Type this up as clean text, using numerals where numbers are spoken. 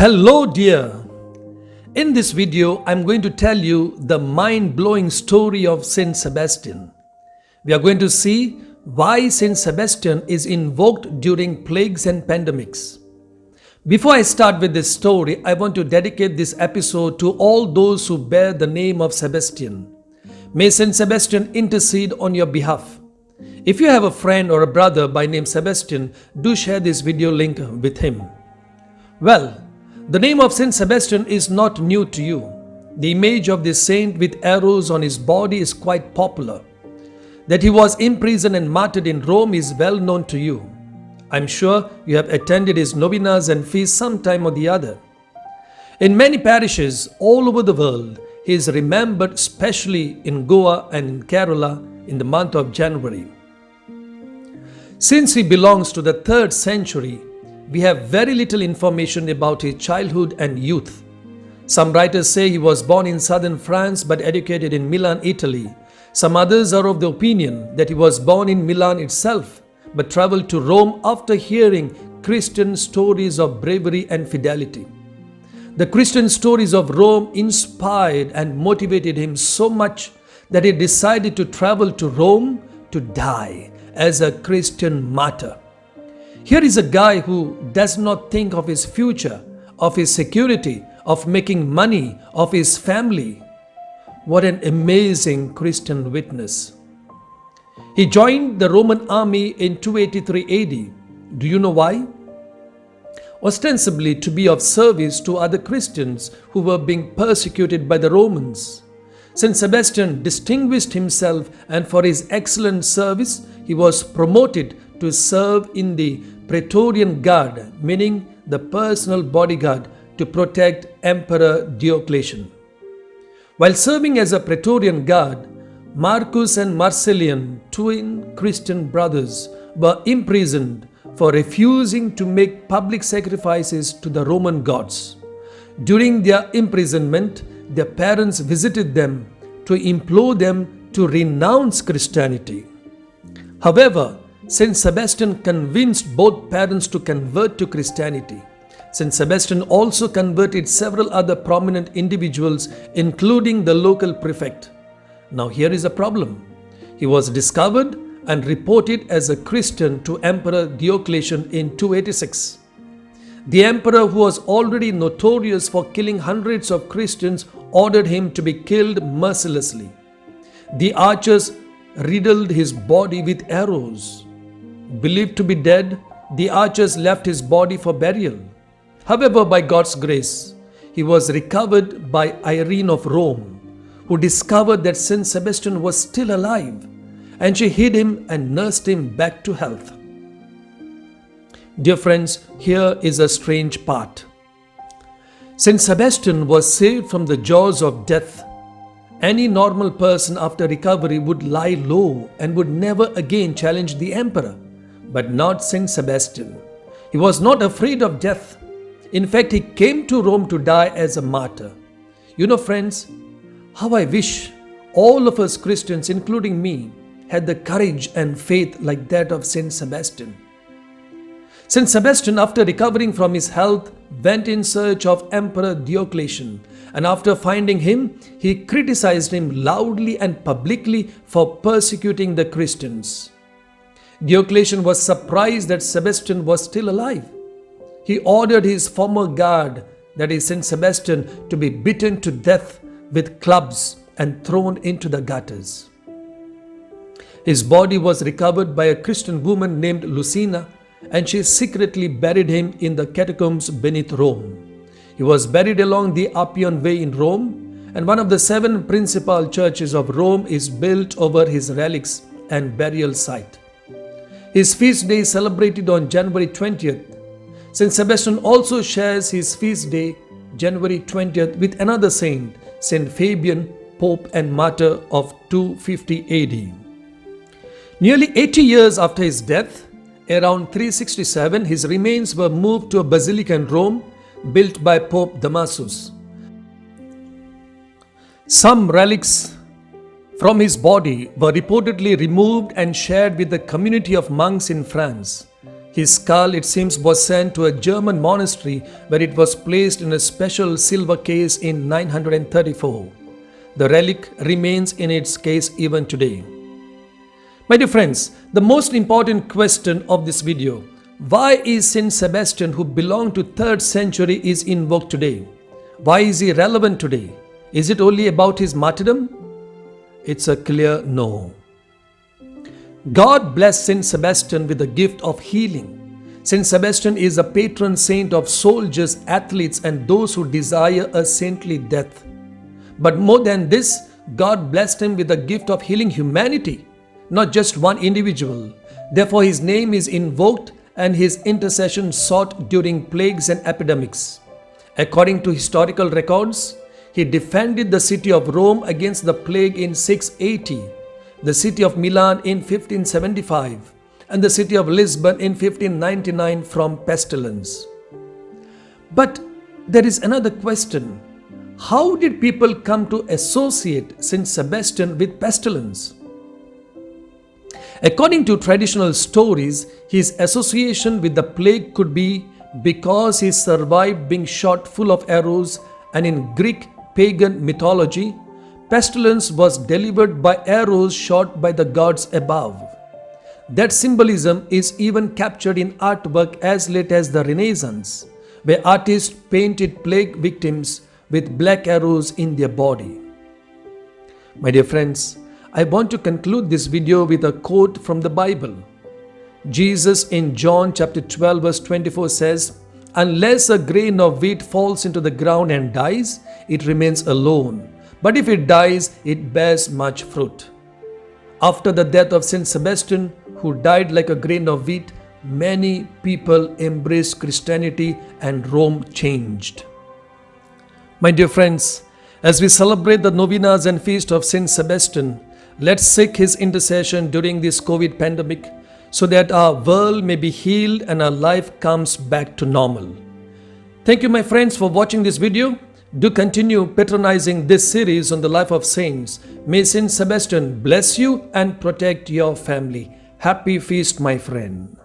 Hello dear. In this video, I'm going to tell you the mind-blowing story of St Sebastian. We are going to see why St Sebastian is invoked during plagues and pandemics. Before I start with this story, I want to dedicate this episode to all those who bear the name of Sebastian. May St Sebastian intercede on your behalf. If you have a friend or a brother by name Sebastian, do share this video link with him. Well, the name of St Sebastian is not new to you. The image of this saint with arrows on his body is quite popular. That he was imprisoned and martyred in Rome is well known to you. I'm sure you have attended his novenas and feasts sometime or the other. In many parishes all over the world, he is remembered, especially in Goa and in Kerala in the month of January. Since he belongs to the 3rd century, we have very little information about his childhood and youth. Some writers say he was born in southern France but educated in Milan, Italy. Some others are of the opinion that he was born in Milan itself but traveled to Rome after hearing Christian stories of bravery and fidelity. The Christian stories of Rome inspired and motivated him so much that he decided to travel to Rome to die as a Christian martyr. Here is a guy who does not think of his future, of his security, of making money, of his family. What an amazing Christian witness. He joined the Roman army in 283 AD. Do you know why? Ostensibly to be of service to other Christians who were being persecuted by the Romans. St. Sebastian distinguished himself, and for his excellent service, he was promoted to serve in the Praetorian Guard, meaning the personal bodyguard to protect Emperor Diocletian. While serving as a Praetorian Guard, Marcus and Marcellian, twin Christian brothers, were imprisoned for refusing to make public sacrifices to the Roman gods. During their imprisonment, their parents visited them to implore them to renounce Christianity. However, St. Sebastian convinced both parents to convert to Christianity. St. Sebastian also converted several other prominent individuals, including the local prefect. Now here is a problem. He was discovered and reported as a Christian to Emperor Diocletian in 286. The emperor, who was already notorious for killing hundreds of Christians, ordered him to be killed mercilessly. The archers riddled his body with arrows. Believed to be dead, the archers left his body for burial. However, by God's grace, he was recovered by Irene of Rome, who discovered that St. Sebastian was still alive, and she hid him and nursed him back to health. Dear friends, here is a strange part. St. Sebastian was saved from the jaws of death. Any normal person after recovery would lie low and would never again challenge the emperor. But not St. Sebastian. He was not afraid of death. In fact, he came to Rome to die as a martyr. You know, friends, how I wish all of us Christians, including me, had the courage and faith like that of St. Sebastian. St. Sebastian, after recovering from his health, went in search of Emperor Diocletian, and after finding him, he criticized him loudly and publicly for persecuting the Christians. Diocletian was surprised that Sebastian was still alive. He ordered his former guard, that is St. Sebastian, to be beaten to death with clubs and thrown into the gutters. His body was recovered by a Christian woman named Lucina, and she secretly buried him in the catacombs beneath Rome. He was buried along the Appian Way in Rome, and one of the 7 principal churches of Rome is built over his relics and burial site. His feast day is celebrated on January 20th. St. Sebastian also shares his feast day, January 20th, with another saint, St. Fabian, Pope and Martyr of 250 AD. Nearly 80 years after his death, around 367, his remains were moved to a basilica in Rome, built by Pope Damasus. Some relics from his body were reportedly removed and shared with the community of monks in France. His skull, it seems, was sent to a German monastery where it was placed in a special silver case in 934. The relic remains in its case even today. My dear friends, the most important question of this video: why is St Sebastian, who belonged to 3rd century, is invoked today? Why is he relevant today? Is it only about his martyrdom? It's a clear no. God blessed St Sebastian with the gift of healing. St Sebastian is a patron saint of soldiers, athletes, and those who desire a saintly death. But more than this, God blessed him with the gift of healing humanity, not just one individual. Therefore, his name is invoked and his intercession sought during plagues and epidemics. According to historical records, he defended the city of Rome against the plague in 680, the city of Milan in 1575, and the city of Lisbon in 1599 from pestilence. But there is another question. How did people come to associate St. Sebastian with pestilence? According to traditional stories, his association with the plague could be because he survived being shot full of arrows, and in Greek pagan mythology, pestilence was delivered by arrows shot by the gods above. That symbolism is even captured in artwork as late as the Renaissance, where artists painted plague victims with black arrows in their body. My dear friends, I want to conclude this video with a quote from the Bible. Jesus in John chapter 12 verse 24 says, "Unless a grain of wheat falls into the ground and dies, it remains alone. But if it dies, it bears much fruit." After the death of St. Sebastian, who died like a grain of wheat, many people embraced Christianity and Rome changed. My dear friends, as we celebrate the novenas and feast of St. Sebastian, let's seek his intercession during this COVID pandemic so that our world may be healed and our life comes back to normal. Thank you, my friends, for watching this video. Do continue patronizing this series on the life of saints. May St. Sebastian bless you and protect your family. Happy feast, my friend.